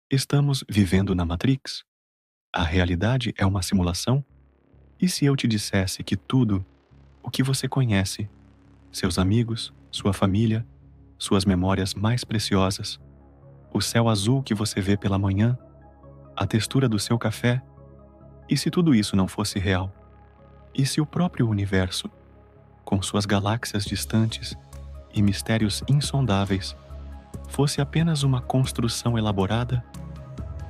Estamos vivendo na Matrix? A realidade é uma simulação? E se eu te dissesse que tudo o que você conhece, seus amigos, sua família, suas memórias mais preciosas, o céu azul que você vê pela manhã, a textura do seu café, e se tudo isso não fosse real? E se o próprio universo, com suas galáxias distantes e mistérios insondáveis, fosse apenas uma construção elaborada,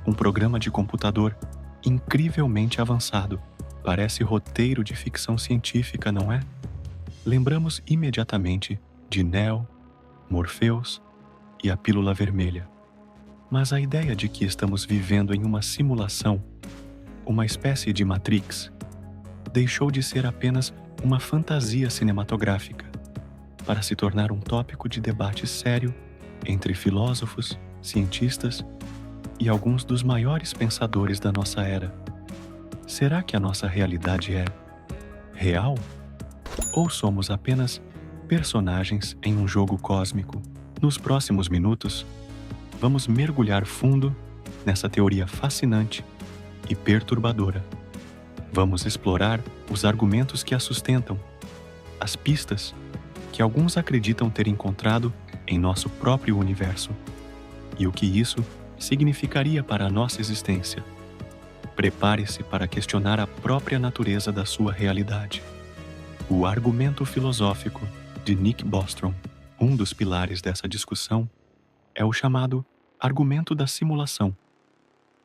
um programa de computador incrivelmente avançado? Parece roteiro de ficção científica, não é? Lembramos imediatamente de Neo, Morpheus e a Pílula Vermelha. Mas a ideia de que estamos vivendo em uma simulação, uma espécie de Matrix, deixou de ser apenas uma fantasia cinematográfica para se tornar um tópico de debate sério entre filósofos, cientistas e alguns dos maiores pensadores da nossa era. Será que a nossa realidade é real? Ou somos apenas personagens em um jogo cósmico? Nos próximos minutos, vamos mergulhar fundo nessa teoria fascinante e perturbadora. Vamos explorar os argumentos que a sustentam, as pistas que alguns acreditam ter encontrado em nosso próprio universo, e o que isso significaria para a nossa existência. Prepare-se para questionar a própria natureza da sua realidade. O argumento filosófico de Nick Bostrom, um dos pilares dessa discussão, é o chamado argumento da simulação,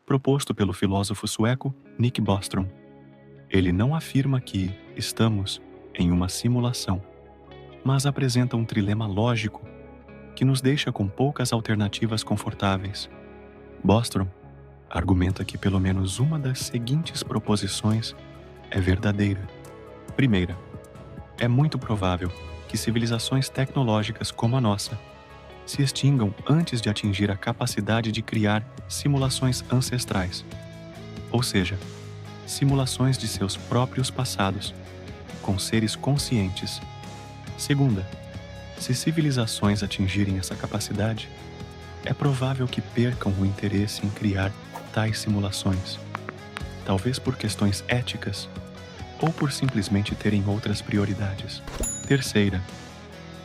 proposto pelo filósofo sueco Nick Bostrom. Ele não afirma que estamos em uma simulação, mas apresenta um trilema lógico que nos deixa com poucas alternativas confortáveis. Bostrom argumenta que pelo menos uma das seguintes proposições é verdadeira. Primeira, é muito provável que civilizações tecnológicas como a nossa se extingam antes de atingir a capacidade de criar simulações ancestrais, ou seja, simulações de seus próprios passados, com seres conscientes. Segunda, se civilizações atingirem essa capacidade, é provável que percam o interesse em criar tais simulações, talvez por questões éticas ou por simplesmente terem outras prioridades. Terceira,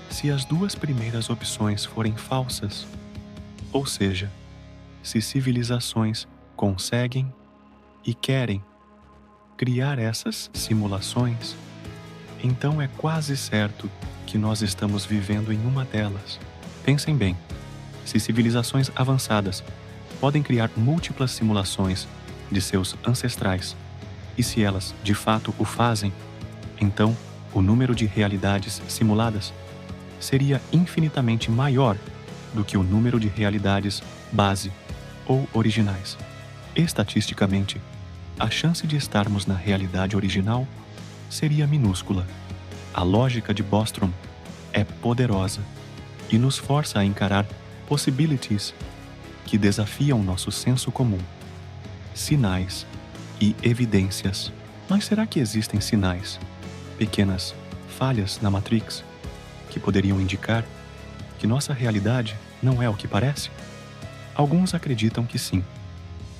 se as duas primeiras opções forem falsas, ou seja, se civilizações conseguem e querem criar essas simulações, então é quase certo que nós estamos vivendo em uma delas. Pensem bem, se civilizações avançadas podem criar múltiplas simulações de seus ancestrais, e se elas de fato o fazem, então o número de realidades simuladas seria infinitamente maior do que o número de realidades base ou originais. Estatisticamente, a chance de estarmos na realidade original seria minúscula. A lógica de Bostrom é poderosa e nos força a encarar possibilities que desafiam nosso senso comum. Sinais e evidências. Mas será que existem sinais, pequenas falhas na Matrix, que poderiam indicar que nossa realidade não é o que parece? Alguns acreditam que sim.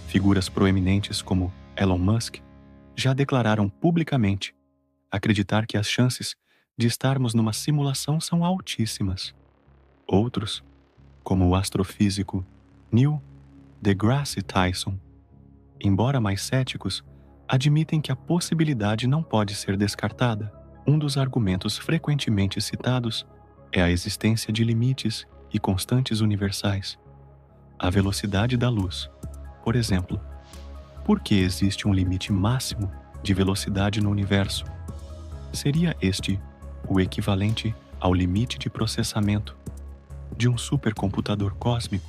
Figuras proeminentes como Elon Musk já declararam publicamente acreditar que as chances de estarmos numa simulação são altíssimas. Outros, como o astrofísico Neil deGrasse Tyson, embora mais céticos, admitem que a possibilidade não pode ser descartada. Um dos argumentos frequentemente citados é a existência de limites e constantes universais. A velocidade da luz, por exemplo. Por que existe um limite máximo de velocidade no universo? Seria este o equivalente ao limite de processamento de um supercomputador cósmico?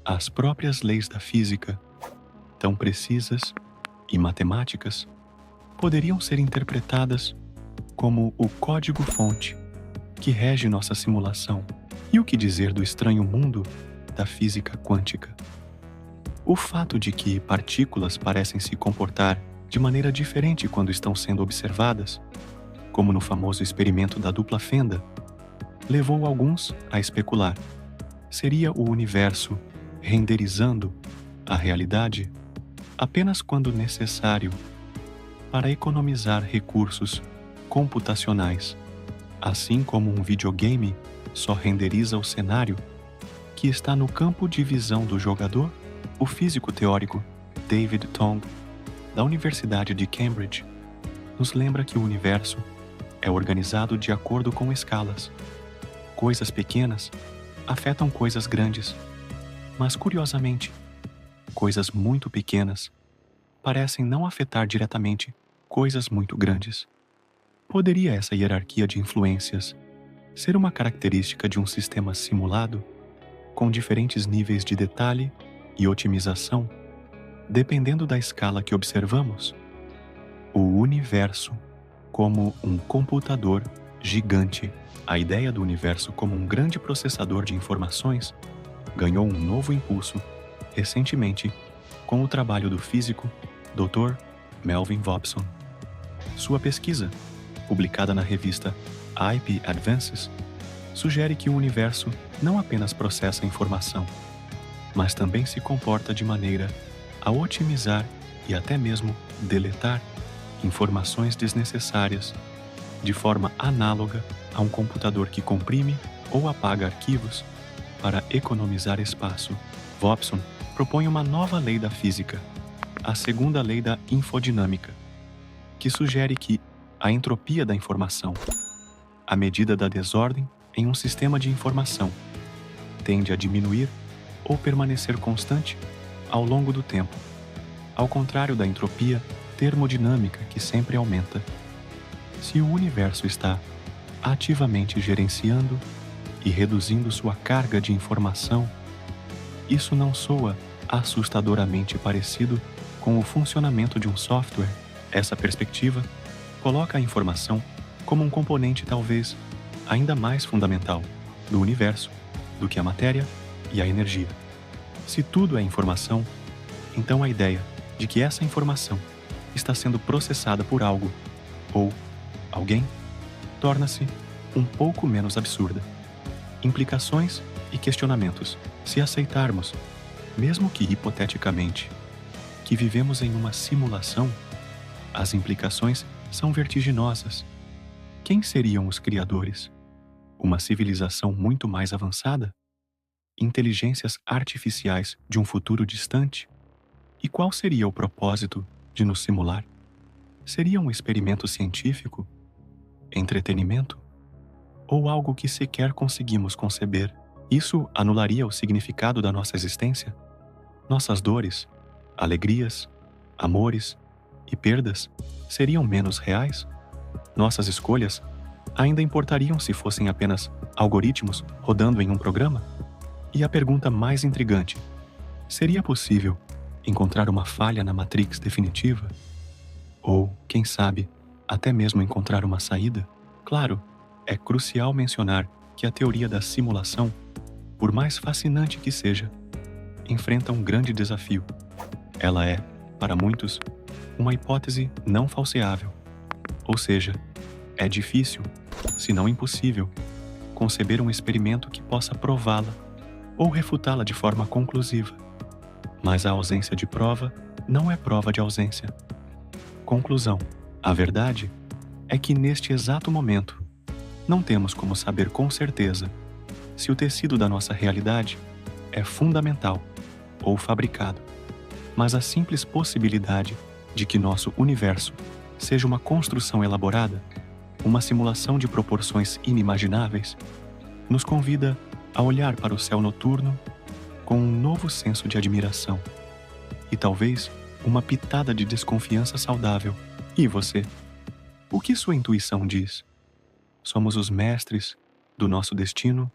As próprias leis da física, tão precisas e matemáticas, poderiam ser interpretadas como o código-fonte que rege nossa simulação. E o que dizer do estranho mundo da física quântica? O fato de que partículas parecem se comportar de maneira diferente quando estão sendo observadas, como no famoso experimento da dupla fenda, levou alguns a especular: seria o universo renderizando a realidade apenas quando necessário para economizar recursos computacionais, assim como um videogame só renderiza o cenário que está no campo de visão do jogador. O físico teórico David Tong, da Universidade de Cambridge, nos lembra que o universo é organizado de acordo com escalas. Coisas pequenas afetam coisas grandes, mas curiosamente, coisas muito pequenas parecem não afetar diretamente coisas muito grandes. Poderia essa hierarquia de influências ser uma característica de um sistema simulado, com diferentes níveis de detalhe e otimização, dependendo da escala que observamos? O universo como um computador gigante. A ideia do universo como um grande processador de informações ganhou um novo impulso recentemente com o trabalho do físico Dr. Melvin Vobson. Sua pesquisa, publicada na revista IP Advances, sugere que o universo não apenas processa informação, mas também se comporta de maneira a otimizar e até mesmo deletar informações desnecessárias, de forma análoga a um computador que comprime ou apaga arquivos para economizar espaço. Vobson propõe uma nova lei da física, a segunda lei da infodinâmica, que sugere que a entropia da informação, a medida da desordem em um sistema de informação, tende a diminuir ou permanecer constante ao longo do tempo, ao contrário da entropia termodinâmica que sempre aumenta. Se o universo está ativamente gerenciando e reduzindo sua carga de informação, isso não soa assustadoramente parecido com o funcionamento de um software? Essa perspectiva coloca a informação como um componente talvez ainda mais fundamental do universo do que a matéria e a energia. Se tudo é informação, então a ideia de que essa informação está sendo processada por algo ou alguém torna-se um pouco menos absurda. Implicações e questionamentos. Se aceitarmos, mesmo que hipoteticamente, que vivemos em uma simulação, as implicações são vertiginosas. Quem seriam os criadores? Uma civilização muito mais avançada? Inteligências artificiais de um futuro distante? E qual seria o propósito de nos simular? Seria um experimento científico? Entretenimento? Ou algo que sequer conseguimos conceber? Isso anularia o significado da nossa existência? Nossas dores, alegrias, amores e perdas seriam menos reais? Nossas escolhas ainda importariam se fossem apenas algoritmos rodando em um programa? E a pergunta mais intrigante: seria possível encontrar uma falha na Matrix definitiva? Ou, quem sabe, até mesmo encontrar uma saída? Claro, é crucial mencionar que a teoria da simulação, por mais fascinante que seja, enfrenta um grande desafio. Ela é, para muitos, uma hipótese não falseável. Ou seja, é difícil, se não impossível, conceber um experimento que possa prová-la ou refutá-la de forma conclusiva. Mas a ausência de prova não é prova de ausência. Conclusão: a verdade é que neste exato momento não temos como saber com certeza se o tecido da nossa realidade é fundamental ou fabricado, mas a simples possibilidade de que nosso universo seja uma construção elaborada, uma simulação de proporções inimagináveis, nos convida a olhar para o céu noturno com um novo senso de admiração e talvez uma pitada de desconfiança saudável. E você? O que sua intuição diz? Somos os mestres do nosso destino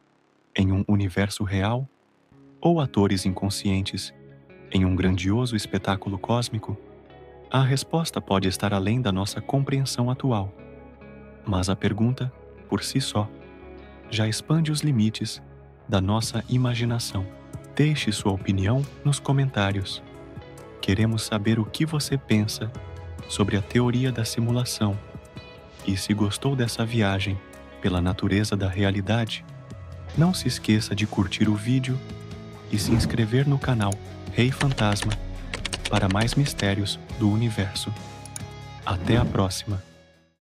em um universo real ou atores inconscientes em um grandioso espetáculo cósmico? A resposta pode estar além da nossa compreensão atual, mas a pergunta, por si só, já expande os limites da nossa imaginação. Deixe sua opinião nos comentários. Queremos saber o que você pensa sobre a teoria da simulação. E se gostou dessa viagem pela natureza da realidade, não se esqueça de curtir o vídeo e se inscrever no canal Rei Fantasma para mais mistérios do universo. Até a próxima!